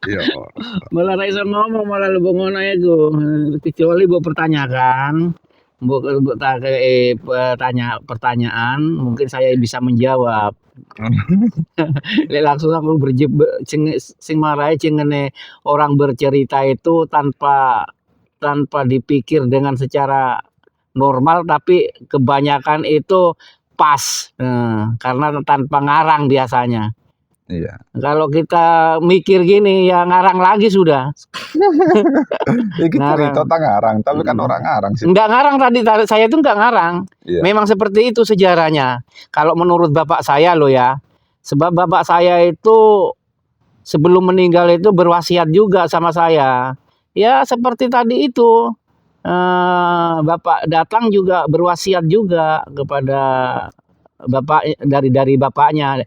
Ya. Malah ra iso ngomong malah lu ngono iku. Kecuali mbok pertanyakan, mbok pertanyaan, mungkin saya bisa menjawab. Lek langsung aku sing marahe cengene orang bercerita itu tanpa dipikir dengan secara normal, tapi kebanyakan itu pas, karena tanpa ngarang biasanya. Iya. Kalau kita mikir gini ya ngarang lagi sudah. Iki cerita Ngarang. tak ngarang, tapi kan orang ngarang sih. Enggak ngarang tadi saya itu enggak ngarang. Iya. Memang seperti itu sejarahnya. Kalau menurut bapak saya loh ya. Sebab bapak saya itu sebelum meninggal itu berwasiat juga sama saya. Ya seperti tadi itu. Bapak datang juga berwasiat juga kepada bapak dari bapaknya.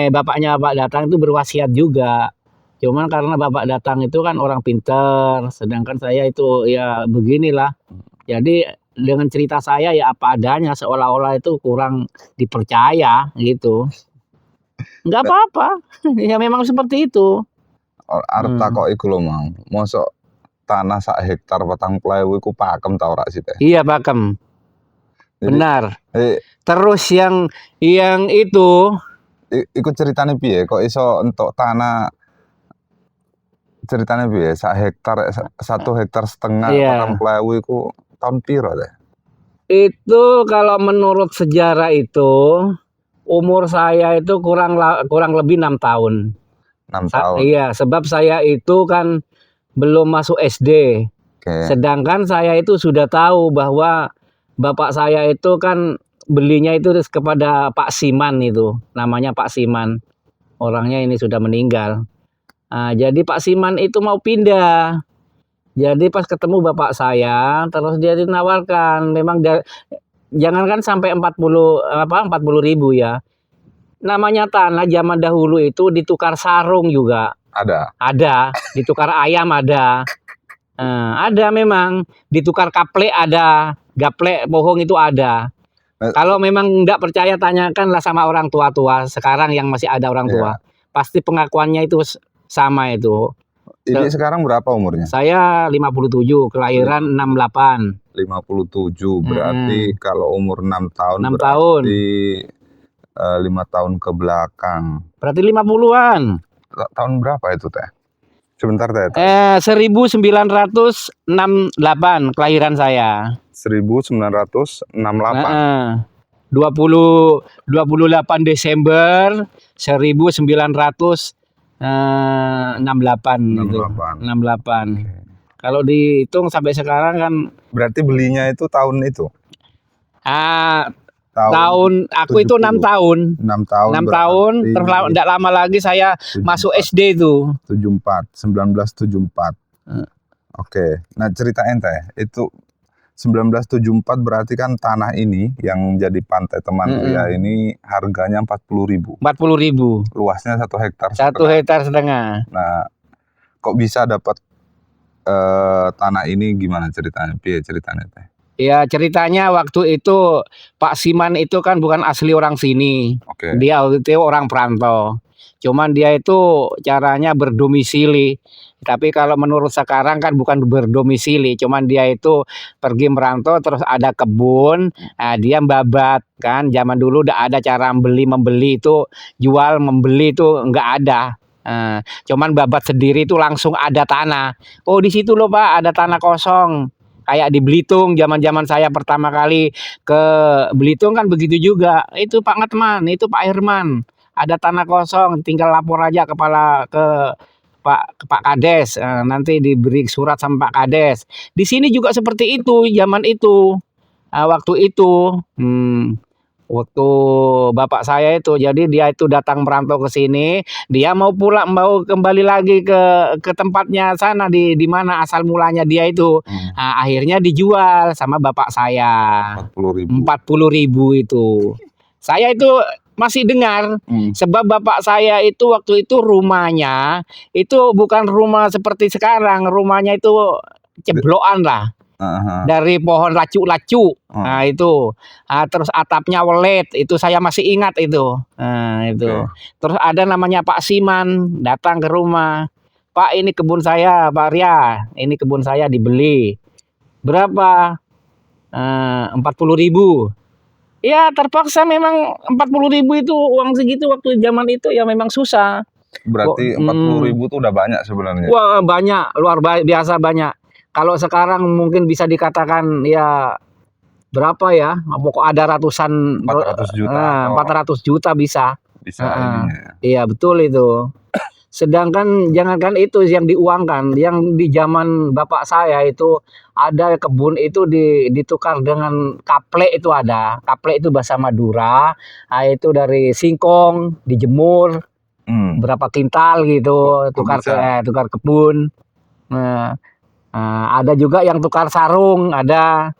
Bapaknya bapak datang itu berwasiat juga. Cuman karena bapak datang itu kan orang pinter, sedangkan saya itu ya beginilah. Jadi dengan cerita saya ya apa adanya, seolah-olah itu kurang dipercaya gitu. Enggak apa-apa, ya memang seperti itu. Arep takoki iku lho mau. Mosok tanah sak hektar 40.000 iku pakem ta ora sih teh? Iya pakem. Jadi, Benar. Terus yang itu iku ceritane piye? Kok iso entuk tanah ceritane piye? 1 hektar setengah Iya. 40.000 iku tahun piro teh? Itu kalau menurut sejarah itu umur saya itu kurang lebih 6 tahun. 6 tahun. Iya, sebab saya itu kan belum masuk SD. Sedangkan saya itu sudah tahu bahwa bapak saya itu kan belinya itu kepada Pak Siman itu, namanya Pak Siman. Orangnya ini sudah meninggal. Jadi Pak Siman itu mau pindah. Jadi pas ketemu bapak saya, terus dia dinawarkan, memang jangankan sampai 40.000 ya. Namanya tanah zaman dahulu itu ditukar sarung juga. Ada, ditukar ayam ada. Ada memang, ditukar kaplek ada, gaplek bohong itu ada. Kalau memang enggak percaya tanyakanlah sama orang tua-tua sekarang yang masih ada orang tua. Pasti pengakuannya itu sama itu. Ini sekarang berapa umurnya? Saya 57, kelahiran 68. 57, berarti kalau umur 6 tahun 6 berarti 5 tahun ke belakang. Berarti 50-an. Tahun berapa itu teh? Sebentar teh. 1968 kelahiran saya. 1968. 28 Desember 1968 gitu. 68. Kalau dihitung sampai sekarang kan berarti belinya itu tahun itu. Tahun aku 70. Itu 6 tahun. 6 tahun. 6 tahun, terus enggak lama lagi saya 74. Masuk SD itu. 1974. Oke. Nah, cerita ente itu 1974 berarti kan tanah ini yang jadi pantai teman pria ini harganya 40.000. 40.000. Luasnya 1 hektar. 1 hektar setengah. Nah, kok bisa dapat tanah ini gimana ceritanya? Piye ceritanya teh? Ya ceritanya waktu itu Pak Siman itu kan bukan asli orang sini. Dia itu orang perantau. Cuman dia itu caranya berdomisili. Tapi kalau menurut sekarang kan bukan berdomisili, cuman dia itu pergi merantau terus ada kebun, dia babat kan. Zaman dulu udah ada cara membeli itu, jual membeli itu enggak ada. Cuman babat sendiri itu langsung ada tanah. Oh di situ loh Pak ada tanah kosong. Kayak di Belitung zaman saya pertama kali ke Belitung kan begitu juga. Itu Pak Ngatman, itu Pak Herman. Ada tanah kosong, tinggal lapor aja ke Pak Kades. Nanti diberi surat sama Pak Kades. Di sini juga seperti itu zaman itu. Waktu itu waktu bapak saya itu, jadi dia itu datang merantau ke sini, dia mau kembali lagi ke tempatnya sana di mana asal mulanya dia itu. Akhirnya dijual sama bapak saya 40.000 itu. Saya itu masih dengar, sebab bapak saya itu waktu itu rumahnya itu bukan rumah seperti sekarang, rumahnya itu ceblokan lah. dari pohon lacu-lacu. Nah itu. Terus atapnya welet, itu saya masih ingat itu. Nah itu. Terus ada namanya Pak Siman datang ke rumah. Pak, ini kebun saya, Pak Ria. Ini kebun saya dibeli. Berapa? 40.000. Ya terpaksa memang 40.000 itu uang segitu waktu zaman itu ya memang susah. Berarti 40.000 itu udah banyak sebenarnya. Wah banyak, luar biasa banyak. Kalau sekarang mungkin bisa dikatakan ya berapa ya? Pokok ada ratusan 400 juta. 400 juta bisa. Bisa ininya. Iya betul itu. Sedangkan jangankan itu yang diuangkan, yang di zaman bapak saya itu ada kebun itu ditukar dengan kaplek itu ada. Kaplek itu bahasa Madura. Nah, itu dari singkong dijemur berapa kintal gitu, tukar kebun. Nah, ada juga yang tukar sarung, ada.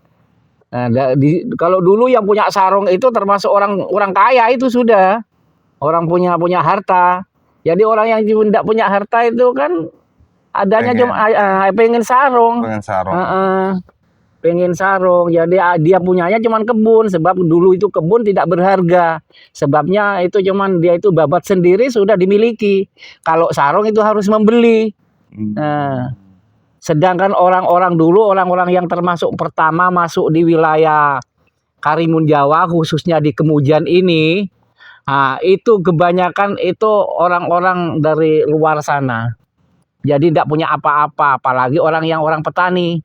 Kalau dulu yang punya sarung itu termasuk orang kaya itu sudah. Orang punya harta. Jadi orang yang tidak punya harta itu kan adanya cuma pengen sarung. Pengen sarung. Jadi dia punyanya cuma kebun, sebab dulu itu kebun tidak berharga. Sebabnya itu cuman dia itu babat sendiri sudah dimiliki. Kalau sarung itu harus membeli. Sedangkan orang-orang dulu, orang-orang yang termasuk pertama masuk di wilayah Karimun Jawa, khususnya di Kemujan ini, itu kebanyakan itu orang-orang dari luar sana. Jadi tidak punya apa-apa, apalagi orang petani.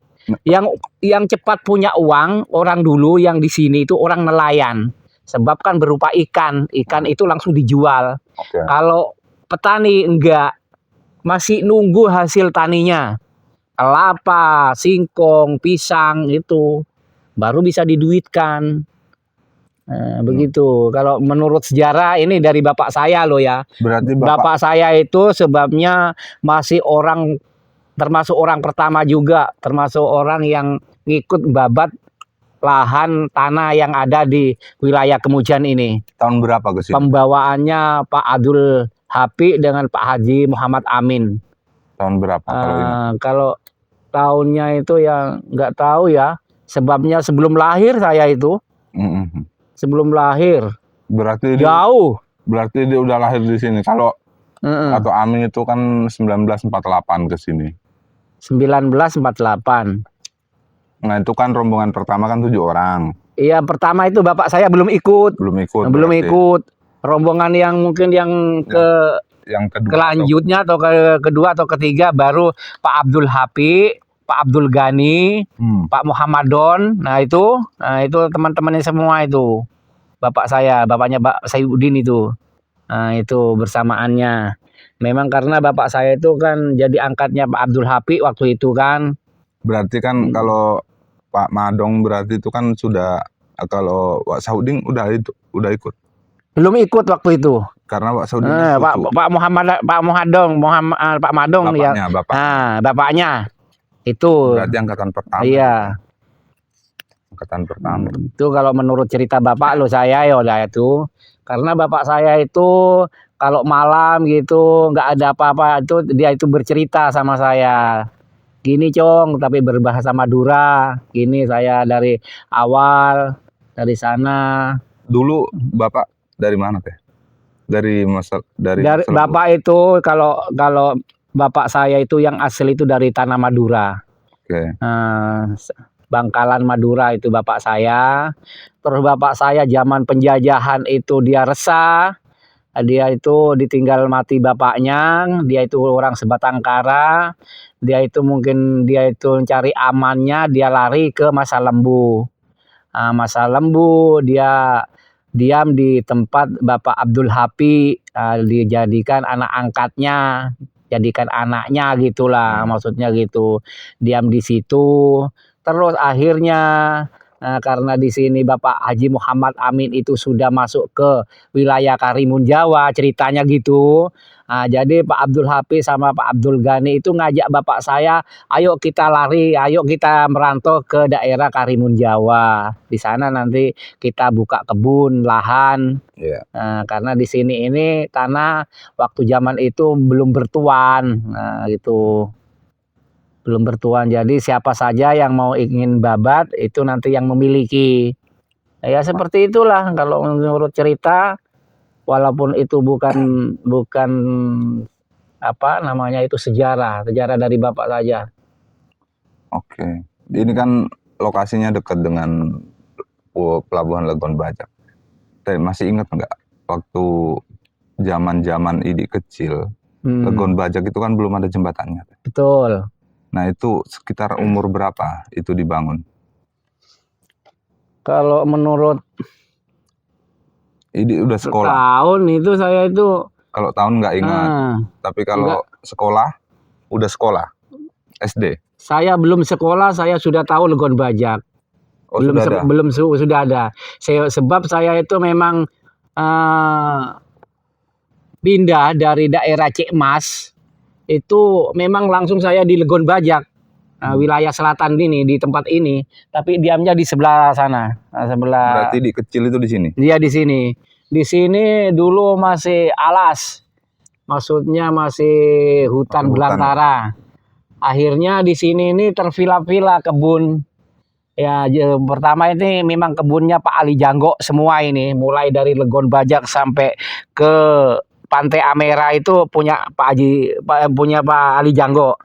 Yang cepat punya uang, orang dulu yang di sini itu orang nelayan. Sebab kan berupa ikan itu langsung dijual. Kalau petani enggak, masih nunggu hasil taninya. Kelapa, singkong, pisang itu baru bisa diduitkan. Begitu. Kalau menurut sejarah ini dari bapak saya loh ya. Berarti bapak saya itu sebabnya masih termasuk orang pertama juga, termasuk orang yang ngikut babat lahan tanah yang ada di wilayah Kemujan ini. Tahun berapa ke sini? Pembawaannya Pak Abdul Hapi dengan Pak Haji Muhammad Amin. Tahun berapa kalau ini? Kalau tahunnya itu ya nggak tahu ya. Sebabnya sebelum lahir saya itu. Sebelum lahir. Berarti jauh. Berarti dia udah lahir di sini. Kalau atau Amin itu kan 1948 ke sini. 1948. Nah itu kan rombongan pertama kan 7 orang. Iya pertama itu bapak saya belum ikut. Belum ikut. Rombongan yang mungkin yang kelanjutnya atau kedua atau ketiga baru Pak Abdul Hapi, Pak Abdul Ghani, Pak Muhammadon. Nah itu teman-temannya semua itu. Bapak saya, bapaknya Pak Sayudin itu. Nah itu bersamaannya. Memang karena bapak saya itu kan jadi angkatnya Pak Abdul Hapi waktu itu kan. Berarti kan kalau Pak Madong berarti itu kan sudah, kalau Pak Sayudin udah ikut. Belum ikut waktu itu. Karena Pak Sayudin Pak Madong ya. Bapaknya. Itu. Berarti angkatan pertama. Iya. Angkatan pertama. Itu kalau menurut cerita bapak lo saya ya udah itu. Karena bapak saya itu kalau malam gitu nggak ada apa-apa itu dia itu bercerita sama saya. Gini Cong, tapi berbahasa Madura. Gini saya dari awal dari sana. Dulu bapak dari mana teh? Dari bapak itu kalau bapak saya itu yang asli itu dari tanah Madura. Bangkalan Madura itu bapak saya. Terus bapak saya zaman penjajahan itu dia resah. Dia itu ditinggal mati bapaknya. Dia itu orang sebatang kara. Dia itu mungkin dia itu mencari amannya. Dia lari ke Masa Lembu. Masa Lembu dia diam di tempat Bapak Abdul Hapi, dijadikan anak angkatnya, jadikan anaknya gitulah, maksudnya gitu. Diam di situ. Terus akhirnya karena di sini Bapak Haji Muhammad Amin itu sudah masuk ke wilayah Karimun Jawa, ceritanya gitu. Jadi Pak Abdul Hafiz sama Pak Abdul Ghani itu ngajak bapak saya, ayo kita lari, ayo kita merantau ke daerah Karimun Jawa. Di sana nanti kita buka kebun, lahan. Karena di sini ini tanah waktu zaman itu belum bertuan, gitu. belum bertuan. Jadi siapa saja yang mau ingin babat itu nanti yang memiliki. Ya seperti itulah kalau menurut cerita, walaupun itu bukan apa namanya itu sejarah dari bapak saja. Oke. Ini kan lokasinya dekat dengan Pelabuhan Legon Bajak. Masih ingat nggak waktu zaman Idi kecil, Legon Bajak itu kan belum ada jembatannya. Betul. Nah itu sekitar umur berapa itu dibangun? Kalau menurut Idi udah sekolah. Tahun itu saya itu. Kalau tahun nggak ingat. Tapi kalau sekolah, udah sekolah. SD. Saya belum sekolah, saya sudah tahu Legon Bajak. Oh, sudah ada. Sebab saya itu memang pindah dari daerah Cikmas itu memang langsung saya di Legon Bajak, wilayah selatan ini, di tempat ini. Tapi diamnya di sebelah sana, sebelah. Berarti di kecil itu di sini? Iya di sini. Di sini dulu masih alas, maksudnya masih hutan belantara. Akhirnya di sini ini tervila-vila kebun. Ya, pertama ini memang kebunnya Pak Ali Janggo semua ini, mulai dari Legon Bajak sampai ke Pantai Amera itu punya Pak Ali Janggo.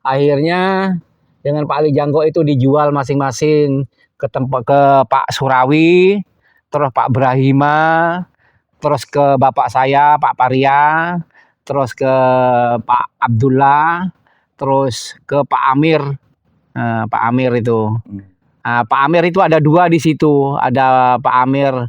Akhirnya dengan Pak Ali Janggo itu dijual masing-masing ke Pak Surawi, terus Pak Brahima, terus ke bapak saya Pak Paria, terus ke Pak Abdullah, terus ke Pak Amir. Pak Amir itu. Pak Amir itu ada 2 di situ, ada Pak Amir,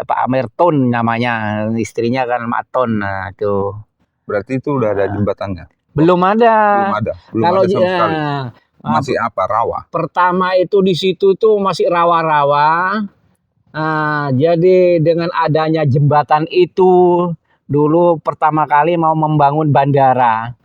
Pak Amir Ton namanya, istrinya kan Mak Ton. Nah itu. Berarti itu udah ada jembatannya? Belum ada. Belum ada sama sekali. Masih apa, rawa? Pertama itu di situ tuh masih rawa-rawa. Jadi dengan adanya jembatan itu, dulu pertama kali mau membangun bandara.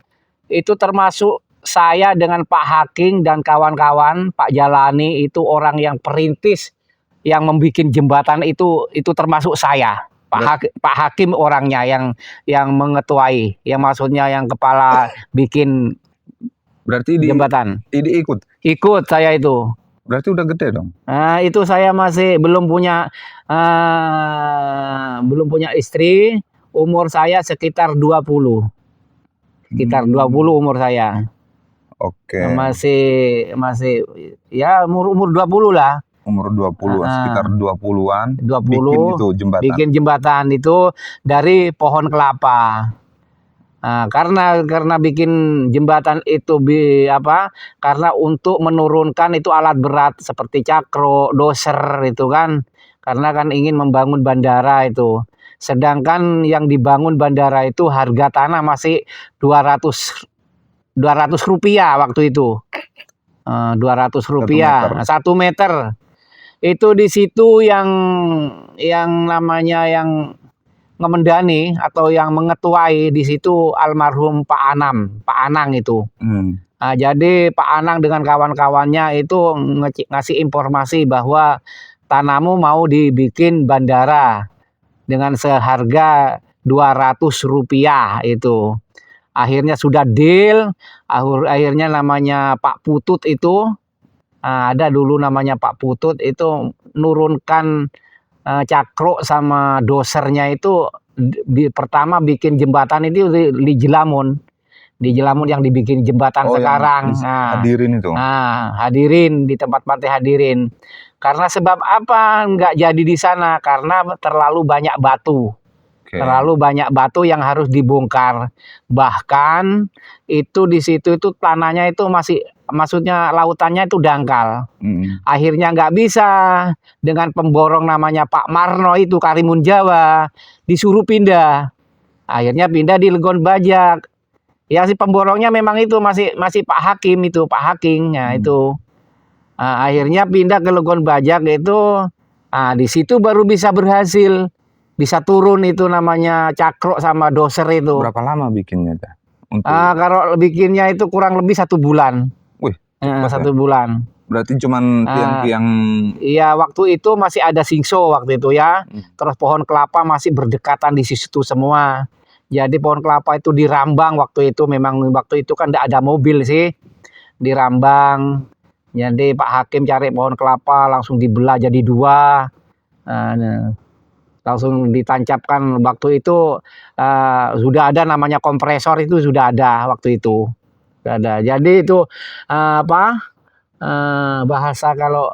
Itu termasuk saya dengan Pak Hakim dan kawan-kawan, Pak Jalani itu orang yang perintis yang membuat jembatan itu termasuk saya. Pak Hakim orangnya yang mengetuai, yang maksudnya yang kepala bikin. Berarti jembatan. Idi ikut saya itu. Berarti udah gede dong. Itu saya masih belum punya istri, umur saya sekitar 20. Sekitar 20 umur saya. Oke. Masih ya umur 20 lah. Umur 20, sekitar 20-an. 20 bikin jembatan itu dari pohon kelapa. Karena bikin jembatan itu karena untuk menurunkan itu alat berat seperti cakro, doser itu kan. Karena kan ingin membangun bandara itu. Sedangkan yang dibangun bandara itu harga tanah masih 200 rupiah waktu itu. 200 rupiah 1 meter. Itu di situ yang namanya yang ngemendani atau yang mengetuai di situ almarhum Pak Anang itu. Jadi Pak Anang dengan kawan-kawannya itu ngasih informasi bahwa tanahmu mau dibikin bandara dengan seharga 200 rupiah itu. Akhirnya sudah deal, akhirnya namanya Pak Putut itu, ada dulu namanya Pak Putut itu nurunkan cakro sama dosernya itu pertama bikin jembatan itu di Jelamun. Di Jelamun yang dibikin jembatan sekarang. Hadirin itu. Hadirin di tempat pantai Hadirin. Karena sebab apa nggak jadi di sana? Karena terlalu banyak batu. Terlalu banyak batu yang harus dibongkar. Bahkan itu di situ itu tanahnya itu maksudnya lautannya itu dangkal. Akhirnya nggak bisa, dengan pemborong namanya Pak Marno itu Karimun Jawa disuruh pindah. Akhirnya pindah di Legon Bajak. Ya si pemborongnya memang itu masih Pak Hakim itu, Pak Hakim. Nah itu. Akhirnya pindah ke Legon Bajak itu. Di situ baru bisa berhasil. Bisa turun itu namanya cakro sama doser itu. Berapa lama bikinnya? Kalau bikinnya itu kurang lebih 1 bulan. Wih, 1 bulan. Berarti cuman tiang-tiang. Iya, waktu itu masih ada singso waktu itu ya. Terus pohon kelapa masih berdekatan di situ semua. Jadi pohon kelapa itu dirambang waktu itu, memang waktu itu kan tidak ada mobil sih, dirambang. Jadi Pak Hakim cari pohon kelapa langsung dibelah jadi 2, langsung ditancapkan. Waktu itu sudah ada namanya kompresor, itu sudah ada waktu itu. Sudah ada. Jadi itu bahasa kalau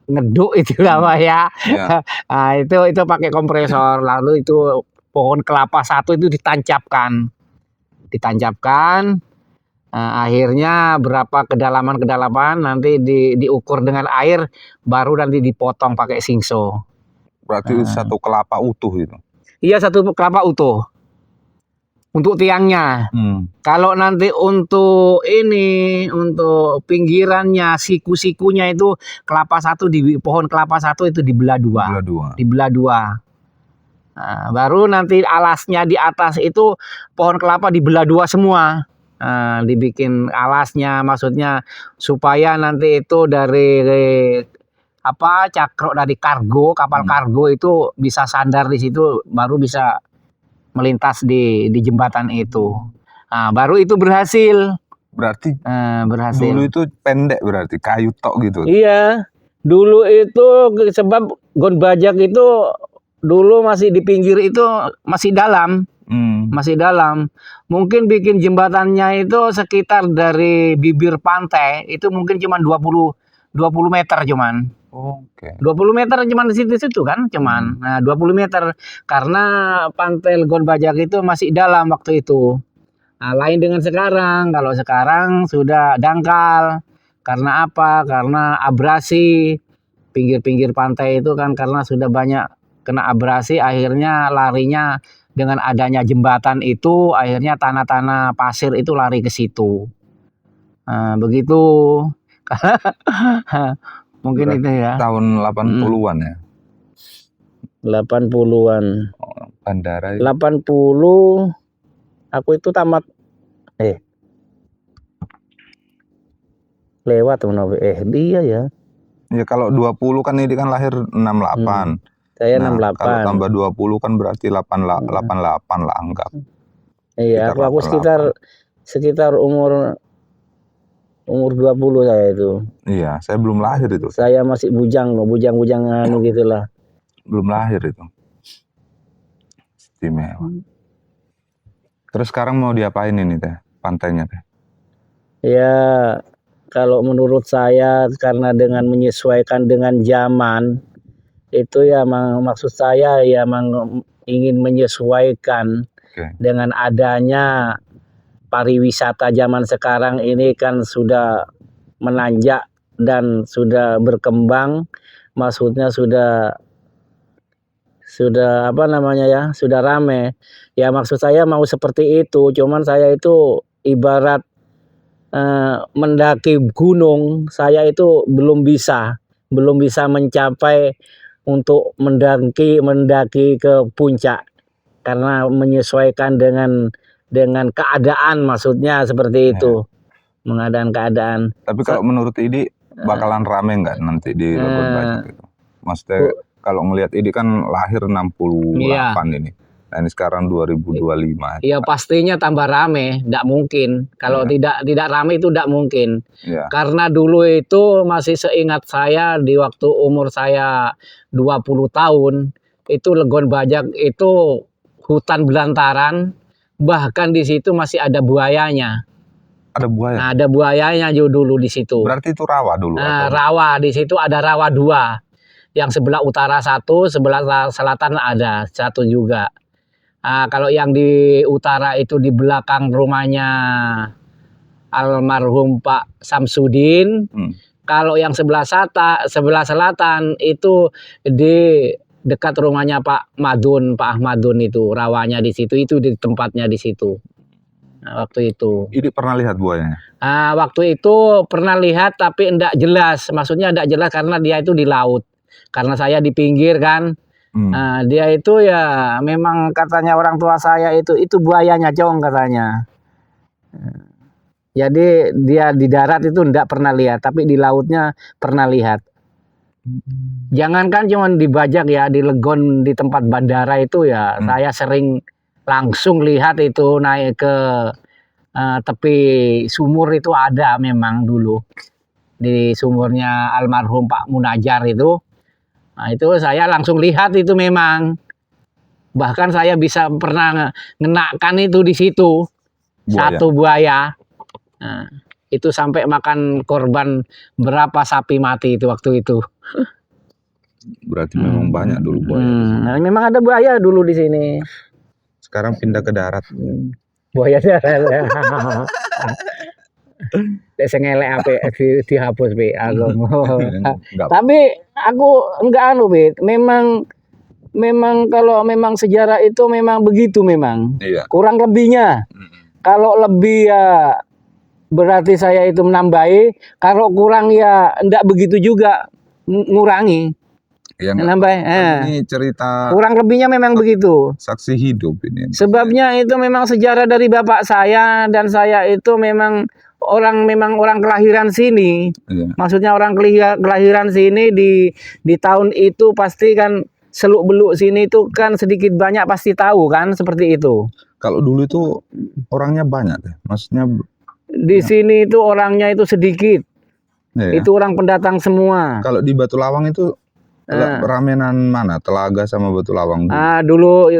ngeduk itu apa ya. Nah, itu pakai kompresor. Lalu itu pohon kelapa 1 itu ditancapkan. Akhirnya berapa kedalaman nanti diukur dengan air, baru nanti dipotong pakai singso. Berarti 1 kelapa utuh itu? Iya, 1 kelapa utuh. Untuk tiangnya. Kalau nanti untuk pinggirannya, siku-sikunya itu pohon kelapa 1 itu dibelah 2. Dibelah 2. Nah, baru nanti alasnya di atas itu pohon kelapa dibelah 2 semua. Dibikin alasnya, maksudnya supaya nanti itu dari cakrok dari kapal kargo itu bisa sandar di situ, baru bisa melintas di jembatan itu. Nah, baru itu berhasil. Berarti berhasil. Dulu itu pendek, berarti kayu tok gitu. Iya, dulu itu sebab Gon Bajak itu dulu masih di pinggir itu masih dalam. Masih dalam. Mungkin bikin jembatannya itu sekitar dari bibir pantai itu mungkin cuma 20 meter cuman. 20 meter cuman di situ kan cuman. Nah, 20 meter karena pantai Gon Bajak itu masih dalam waktu itu. Nah, lain dengan sekarang. Kalau sekarang sudah dangkal. Karena apa? Karena abrasi. Pinggir-pinggir pantai itu kan karena sudah banyak kena abrasi, akhirnya larinya dengan adanya jembatan itu, akhirnya tanah-tanah pasir itu lari ke situ. Nah, begitu. Mungkin itu ya. Tahun 80-an ya? 80-an. Bandara itu. 80, aku itu tamat. Lewat dia ya. Ya kalau 20 kan ini kan lahir 68. Saya 68. Kalau tambah 20 kan berarti 88 lah anggap. Iya, aku sekitar umur 20 saya itu. Iya, saya belum lahir itu. Saya masih bujang-bujangan gitulah. Belum lahir itu. Istimewa. Terus sekarang mau diapain ini teh, pantainya teh? Ya, kalau menurut saya karena dengan menyesuaikan dengan zaman itu ya maksud saya ya ingin menyesuaikan dengan adanya pariwisata zaman sekarang ini kan sudah menanjak dan sudah berkembang, maksudnya sudah sudah rame. Ya maksud saya mau seperti itu, cuman saya itu ibarat mendaki gunung, saya itu belum bisa mencapai untuk mendaki ke puncak karena menyesuaikan dengan keadaan, maksudnya seperti itu. Mengadaan keadaan. Tapi kalau menurut Idi bakalan rame nggak nanti di Labuan Bajo gitu? Maksudnya kalau ngelihat Idi kan lahir 68 ini. Nah, ini sekarang 2025. Iya, pastinya tambah rame, tidak mungkin. Kalau tidak rame itu tidak mungkin. Karena dulu itu masih seingat saya di waktu umur saya 20 tahun, itu Legon Bajak itu hutan belantaran, bahkan di situ masih ada buayanya. Ada buaya? Nah, ada buayanya dulu di situ. Berarti itu rawa dulu? Nah, rawa, di situ ada rawa 2. Yang sebelah utara 1, sebelah selatan ada 1 juga. Nah, kalau yang di utara itu di belakang rumahnya almarhum Pak Samsudin. Kalau yang sebelah selatan itu di dekat rumahnya Pak Ahmadun itu, rawanya di situ, itu di tempatnya di situ. Nah, waktu itu. Ini pernah lihat buayanya? Nah, waktu itu pernah lihat tapi enggak jelas. Maksudnya enggak jelas karena dia itu di laut. Karena saya di pinggir kan. Nah, dia itu ya memang katanya orang tua saya itu buayanya Cong katanya. Jadi dia di darat itu enggak pernah lihat, tapi di lautnya pernah lihat. Jangankan cuma di Bajak ya, di Legon di tempat bandara itu ya saya sering langsung lihat itu naik ke tepi sumur itu ada memang dulu di sumurnya almarhum Pak Munajar itu. Nah, itu saya langsung lihat itu memang. Bahkan saya bisa pernah ngenakan itu di situ. Buaya. Satu buaya. Nah, itu sampai makan korban berapa sapi mati itu waktu itu. Berarti memang banyak dulu buaya. Nah, memang ada buaya dulu di sini. Sekarang pindah ke darat. Buaya darat. Sengelek apa dihapus be aku. Tapi aku enggak anu be, memang kalau memang sejarah itu memang begitu memang. Iya. Kurang lebihnya. Kalau lebih ya berarti saya itu menambahi, kalau kurang ya enggak begitu juga ngurangi. Ya, nambah. Ini cerita kurang lebihnya memang begitu. Saksi hidup ini. Sebabnya itu memang sejarah dari bapak saya, dan saya itu memang orang kelahiran sini. Iya. Maksudnya orang kelahiran sini di tahun itu pasti kan seluk-beluk sini itu kan sedikit banyak pasti tahu kan seperti itu. Kalau dulu itu orangnya banyak deh. Maksudnya di sini itu orangnya itu sedikit. Iya. Itu orang pendatang semua. Kalau di Batu Lawang itu ramenan mana? Telaga sama Batu Lawang dulu. Dulu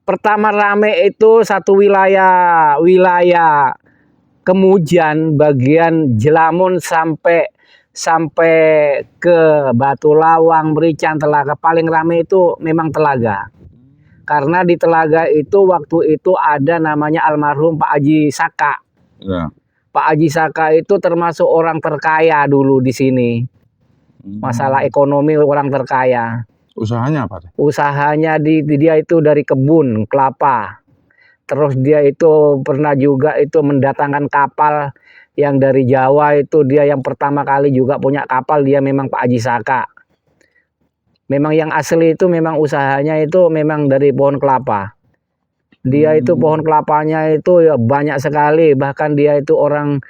pertama rame itu satu wilayah Kemujan bagian Jelamun sampai ke Batu Lawang, Merican, Telaga. Paling rame itu memang Telaga. Karena di Telaga itu waktu itu ada namanya almarhum Pak Haji Saka. Ya. Pak Haji Saka itu termasuk orang terkaya dulu di sini. Masalah ekonomi orang terkaya. Usahanya apa? Usahanya dia itu dari kebun kelapa. Terus dia itu pernah juga itu mendatangkan kapal yang dari Jawa, itu dia yang pertama kali juga punya kapal, dia memang Pak Haji Saka. Memang yang asli itu memang usahanya itu memang dari pohon kelapa. Dia itu pohon kelapanya itu ya banyak sekali, bahkan dia itu orang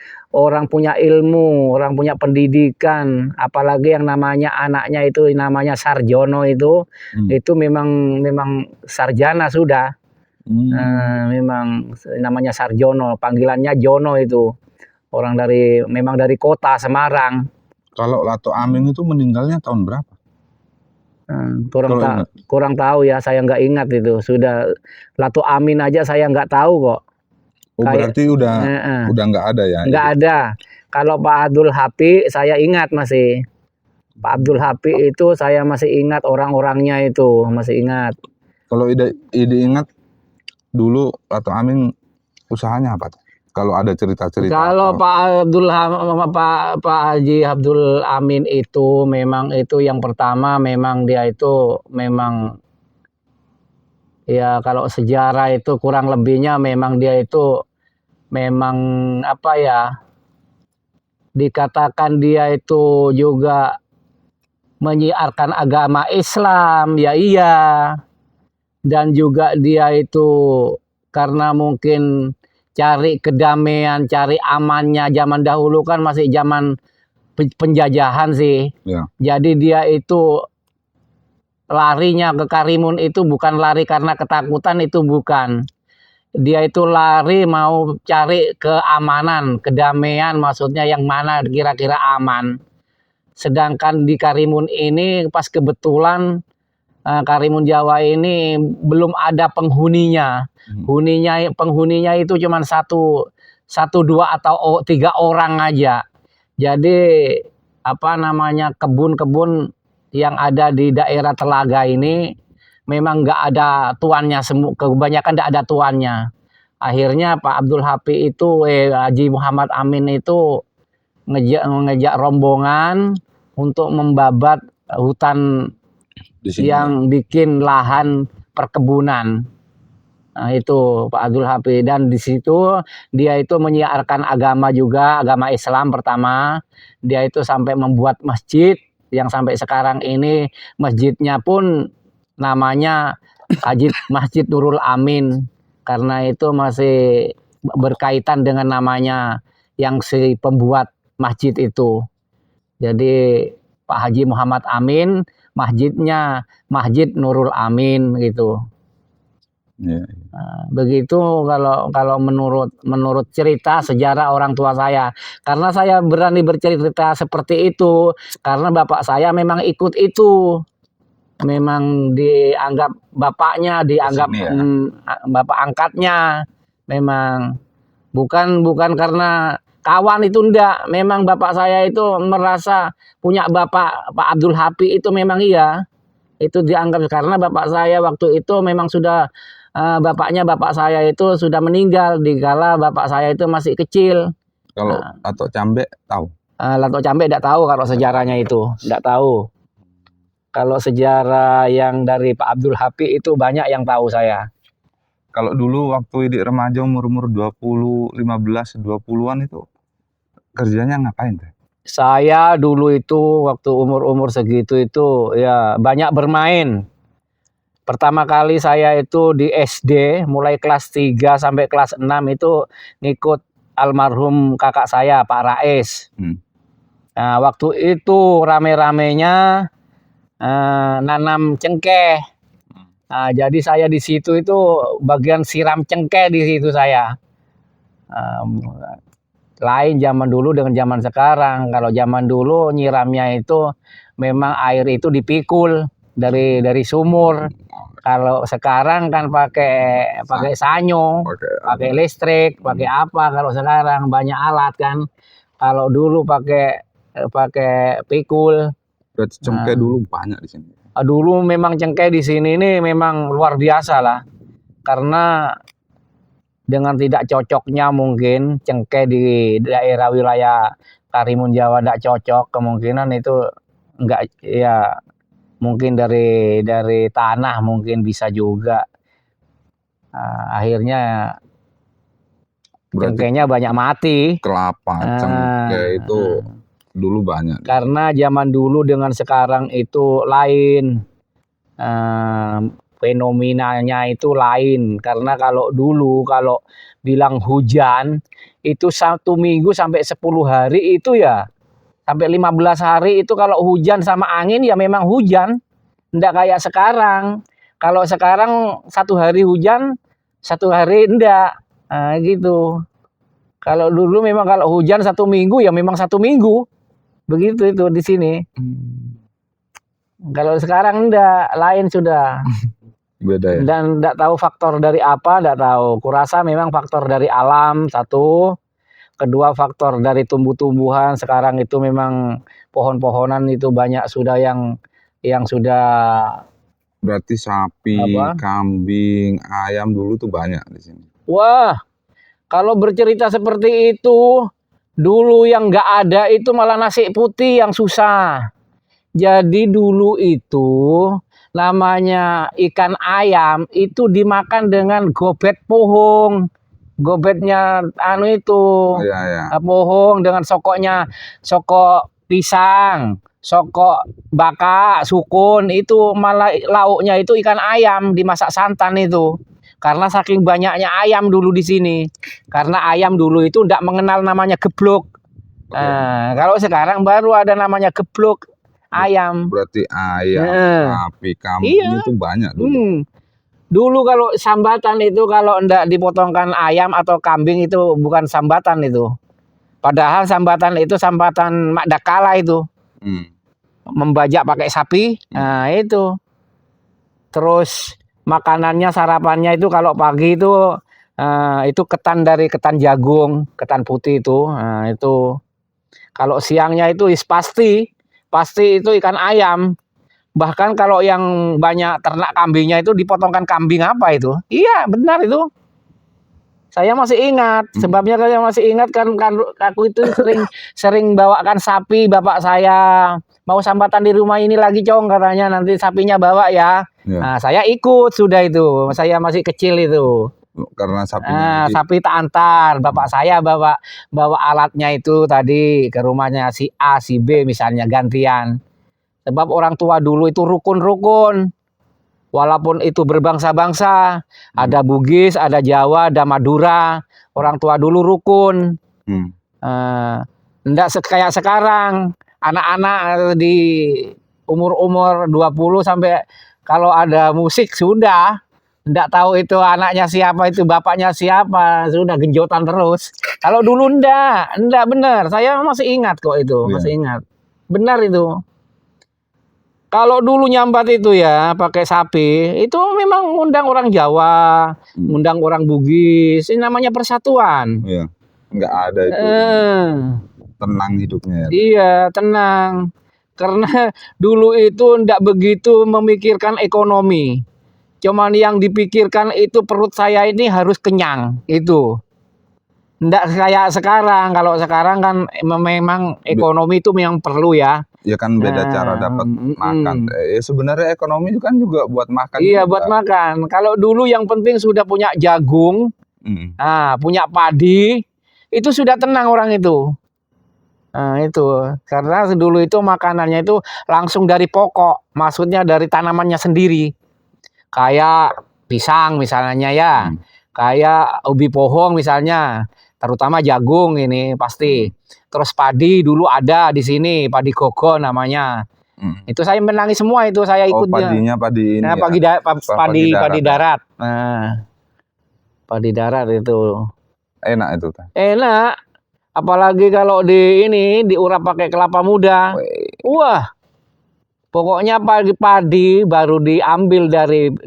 punya ilmu, orang punya pendidikan, apalagi yang namanya anaknya itu namanya Sarjono itu memang sarjana sudah. Memang namanya Sarjono, panggilannya Jono itu. Orang memang dari kota Semarang. Kalau Lato Amin itu meninggalnya tahun berapa? Kurang tahu ya, saya nggak ingat itu. Sudah Lato Amin aja saya nggak tahu kok. Berarti udah nggak ada ya? Nggak ada. Kalau Pak Abdul Hapi saya ingat masih. Pak Abdul Hapi itu saya masih ingat orang-orangnya itu, masih ingat. Kalau ide ingat dulu Lato Amin usahanya apa? Kalau ada cerita-cerita. Kalau Pak Haji Abdul Amin itu memang itu yang pertama, memang dia itu memang ya kalau sejarah itu kurang lebihnya memang dia itu memang apa ya, dikatakan dia itu juga menyiarkan agama Islam, ya iya. Dan juga dia itu karena mungkin cari kedamaian, cari amannya, zaman dahulu kan masih zaman penjajahan sih. Ya. Jadi dia itu larinya ke Karimun itu bukan lari karena ketakutan, itu bukan. Dia itu lari mau cari keamanan, kedamaian, maksudnya yang mana kira-kira aman. Sedangkan di Karimun ini pas kebetulan Karimun Jawa ini belum ada penghuninya. Penghuninya itu cuma satu dua atau 3 orang aja. Jadi apa namanya, kebun-kebun yang ada di daerah Telaga ini memang nggak ada tuannya, kebanyakan nggak ada tuannya. Akhirnya Pak Abdul Hapi itu Haji Muhammad Amin itu ngejak rombongan untuk membabat hutan yang bikin lahan perkebunan. Nah, itu Pak Abdul Hafi, dan di situ dia itu menyiarkan agama juga, agama Islam pertama. Dia itu sampai membuat masjid yang sampai sekarang ini masjidnya pun namanya Masjid Nurul Amin, karena itu masih berkaitan dengan namanya yang si pembuat masjid itu. Jadi Pak Haji Muhammad Amin, masjidnya Masjid Nurul Amin gitu. Iya. Nah, begitu kalau menurut cerita sejarah orang tua saya. Karena saya berani bercerita seperti itu karena bapak saya memang ikut itu. Memang dianggap bapaknya, dianggap Kesini ya. bapak angkatnya. Memang bukan karena kawan itu enggak. Memang bapak saya itu merasa punya bapak Pak Abdul Hapik itu memang iya. Itu dianggap karena bapak saya waktu itu memang sudah bapak saya itu sudah meninggal dikala bapak saya itu masih kecil. Kalau Latok Cambe tahu? Latok Cambe tidak tahu kalau sejarahnya itu, tidak tahu. Kalau sejarah yang dari Pak Abdul Hapik itu banyak yang tahu saya. Kalau dulu waktu di remaja umur 20, 15, 20-an itu kerjanya ngapain teh? Saya dulu itu waktu umur segitu itu ya banyak bermain. Pertama kali saya itu di SD mulai kelas 3 sampai kelas 6 itu ngikut almarhum kakak saya Pak Rais. Nah, waktu itu rame-ramenya nanam cengkeh. Nah, jadi saya di situ itu bagian siram cengkeh di situ saya. Lain zaman dulu dengan zaman sekarang. Kalau zaman dulu nyiramnya itu memang air itu dipikul dari sumur. Kalau sekarang kan pakai sanyo, pakai listrik, pakai apa? Kalau sekarang banyak alat kan. Kalau dulu pakai pikul. Berarti cengkeh dulu banyak di sini. Dulu memang cengkeh di sini ini memang luar biasa lah. Karena dengan tidak cocoknya mungkin cengkeh di daerah wilayah Karimun Jawa tidak cocok, kemungkinan itu enggak ya mungkin dari tanah mungkin bisa juga. Akhirnya cengkehnya banyak mati. Kelapa cengkeh itu dulu banyak. Karena zaman dulu dengan sekarang itu lain. Fenomenanya itu lain. Karena kalau dulu kalau bilang hujan itu 1 minggu sampai 10 hari itu ya sampai 15 hari itu kalau hujan sama angin ya memang hujan. Enggak kayak sekarang. Kalau sekarang 1 hari hujan, 1 hari enggak. Nah, gitu. Kalau dulu memang kalau hujan 1 minggu ya memang 1 minggu. Begitu itu di sini. Kalau sekarang enggak, lain sudah. Beda ya. Dan enggak tahu faktor dari apa, enggak tahu. Kurasa memang faktor dari alam satu. Kedua faktor dari tumbuh-tumbuhan. Sekarang itu memang pohon-pohonan itu banyak sudah yang sudah. Berarti sapi, kambing, ayam dulu tuh banyak di sini. Wah, kalau bercerita seperti itu, dulu yang nggak ada itu malah nasi putih yang susah. Jadi dulu itu namanya ikan ayam itu dimakan dengan gobet pohong. Gobetnya pohong dengan sokok pisang, sokok baka, sukun, itu malah lauknya itu ikan ayam dimasak santan itu. Karena saking banyaknya ayam dulu di sini. Karena ayam dulu itu tidak mengenal namanya geblok. Nah, kalau sekarang baru ada namanya geblok ayam. Berarti ayam, sapi, kambing itu banyak dulu. Dulu kalau sambatan itu kalau enggak dipotongkan ayam atau kambing itu bukan sambatan itu. Padahal sambatan itu sambatan Mak Dakala itu. Membajak pakai sapi. Nah, itu. Terus makanannya sarapannya itu kalau pagi itu ketan dari ketan jagung, ketan putih itu. Nah, itu. Kalau siangnya itu pasti itu ikan ayam. Bahkan kalau yang banyak ternak kambingnya itu dipotongkan kambing apa itu? Iya, benar itu. Saya masih ingat. Sebabnya saya masih ingat kan aku itu sering bawakan sapi bapak saya. Mau sambatan di rumah ini lagi, Cong, katanya nanti sapinya bawa ya. Nah, saya ikut sudah itu. Saya masih kecil itu. Karena sapinya sapi tak antar. Bapak saya bawa alatnya itu tadi ke rumahnya si A, si B misalnya gantian. Sebab orang tua dulu itu rukun-rukun. Walaupun itu berbangsa-bangsa. Ada Bugis, ada Jawa, ada Madura. Orang tua dulu rukun. Enggak kayak sekarang. Anak-anak di umur 20 sampai kalau ada musik sudah. Nggak tahu itu anaknya siapa, itu bapaknya siapa, sudah genjotan terus. Kalau dulu ndak benar. Saya masih ingat kok itu, masih ingat. Benar itu. Kalau dulu nyambat itu ya pakai sapi, itu memang ngundang orang Jawa, ngundang orang Bugis. Ini namanya persatuan. Iya. Nggak ada itu. Tenang hidupnya ya. Iya, tenang. Karena dulu itu ndak begitu memikirkan ekonomi. Cuman yang dipikirkan itu perut saya ini harus kenyang, itu. Nggak kayak sekarang. Kalau sekarang kan memang ekonomi itu yang perlu ya. Ya kan beda cara dapat makan. Sebenarnya ekonomi itu kan juga buat makan. Iya, juga buat makan. Kalau dulu yang penting sudah punya jagung, punya padi, itu sudah tenang orang itu. Nah, itu karena dulu itu makanannya itu langsung dari pokok, maksudnya dari tanamannya sendiri. Kayak pisang misalnya ya, kayak ubi pohong misalnya, terutama jagung ini pasti. Terus padi dulu ada di sini, padi gogo namanya. Itu saya menangi semua itu, saya ikutnya. Padinya padi ini. Nah, padi darat. Nah, padi darat itu. Enak itu. Enak. Apalagi kalau diurap pakai kelapa muda. Wah. Pokoknya padi baru diambil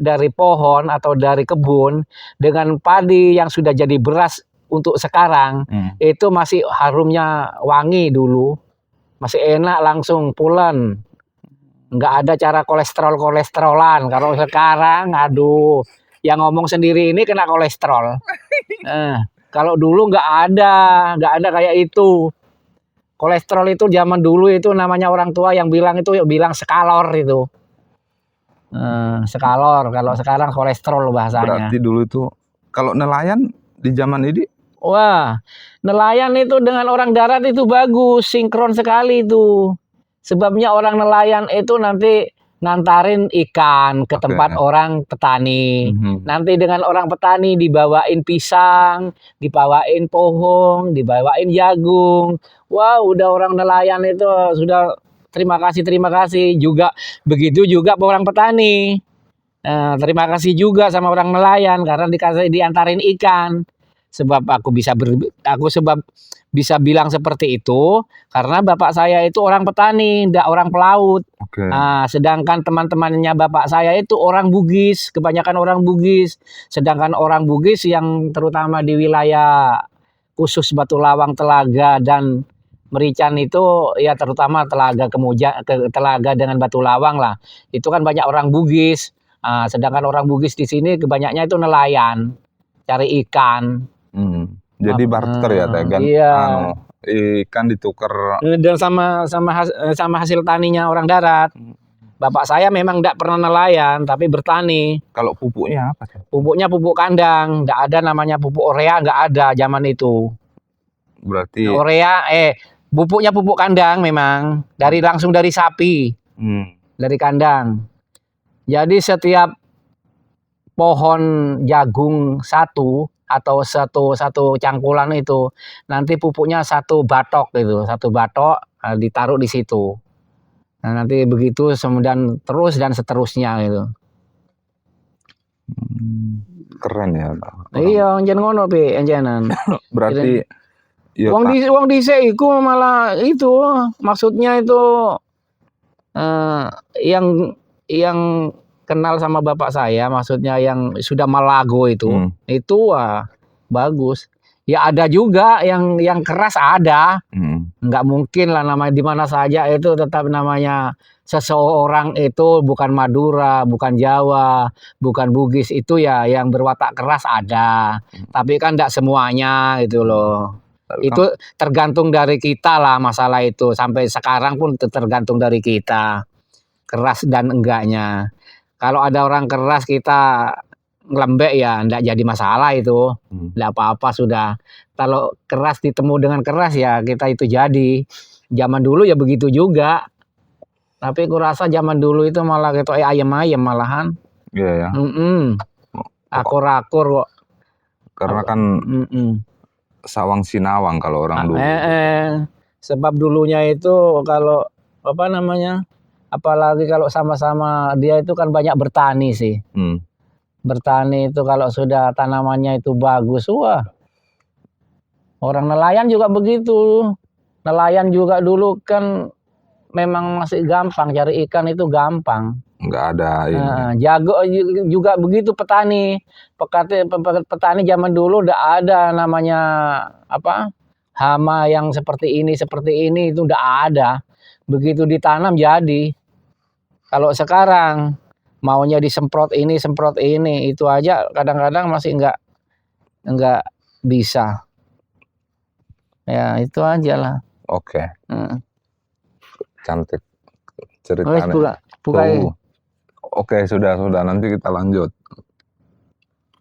dari pohon atau dari kebun dengan padi yang sudah jadi beras untuk sekarang, itu masih harumnya wangi dulu, masih enak langsung pulen, nggak ada cara kolesterolan. Kalau sekarang, aduh, yang ngomong sendiri ini kena kolesterol. Kalau dulu nggak ada kayak itu. Kolesterol itu zaman dulu itu namanya orang tua yang bilang skalor itu. Skalor, kalau sekarang kolesterol bahasanya. Berarti dulu itu kalau nelayan di zaman ini? Wah, nelayan itu dengan orang darat itu bagus, sinkron sekali itu. Sebabnya orang nelayan itu nanti ngantarin ikan ke tempat orang petani. Nanti dengan orang petani dibawain pisang, dibawain pohon, dibawain jagung. Wah, udah orang nelayan itu sudah terima kasih juga. Begitu juga orang petani. Terima kasih juga sama orang nelayan karena diantarin ikan. Sebab aku bisa bilang seperti itu karena bapak saya itu orang petani, tidak orang pelaut. Sedangkan teman-temannya bapak saya itu orang Bugis, kebanyakan orang Bugis. Sedangkan orang Bugis yang terutama di wilayah khusus Batu Lawang, Telaga dan Merican itu ya terutama Telaga Telaga dengan Batu Lawang lah. Itu kan banyak orang Bugis. Sedangkan orang Bugis di sini kebanyakannya itu nelayan, cari ikan. Jadi barter ya, Tegan. Iya. Ikan ditukar dan sama hasil taninya orang darat. Bapak saya memang tidak pernah nelayan tapi bertani. Kalau pupuknya apa? Pupuknya pupuk kandang, tidak ada namanya pupuk urea, nggak ada zaman itu. Berarti urea pupuknya pupuk kandang memang langsung dari sapi, dari kandang. Jadi setiap pohon jagung satu atau satu cangkulan itu nanti pupuknya satu batok ditaruh di situ. Nah, nanti begitu kemudian terus dan seterusnya gitu. Keren ya. Iya, enjen ngono pi enjenan. Berarti wong dhisik iku malah itu maksudnya itu yang kenal sama bapak saya, maksudnya yang sudah malago itu bagus. Ya ada juga yang keras ada. Nggak mungkin lah namanya di mana saja itu tetap namanya seseorang itu bukan Madura, bukan Jawa, bukan Bugis itu ya yang berwatak keras ada. Tapi kan enggak semuanya gitu loh. Itu tergantung dari kita lah masalah itu. Sampai sekarang pun tergantung dari kita. Keras dan enggaknya. Kalau ada orang keras kita ngelembek ya enggak jadi masalah itu. Enggak apa-apa sudah. Kalau keras ditemu dengan keras ya kita itu jadi. Zaman dulu ya begitu juga. Tapi aku rasa zaman dulu itu malah gitu ayam-ayam malahan. Iya ya. Akur-akur kok. Karena kan sawang sinawang kalau orang dulu. Sebab dulunya itu kalau apa namanya? Apalagi kalau sama-sama dia itu kan banyak bertani sih. Bertani itu kalau sudah tanamannya itu bagus, wah. Orang nelayan juga begitu. Nelayan juga dulu kan memang masih gampang, cari ikan itu gampang. Nggak ada ini. Jago juga begitu petani. Petani zaman dulu udah ada namanya apa? Hama yang seperti ini itu udah ada. Begitu ditanam jadi. Kalau sekarang maunya disemprot ini, itu aja kadang-kadang masih enggak bisa. Ya, itu aja lah. Oke. Cantik Wes, ceritanya. buka. Oke, sudah nanti kita lanjut.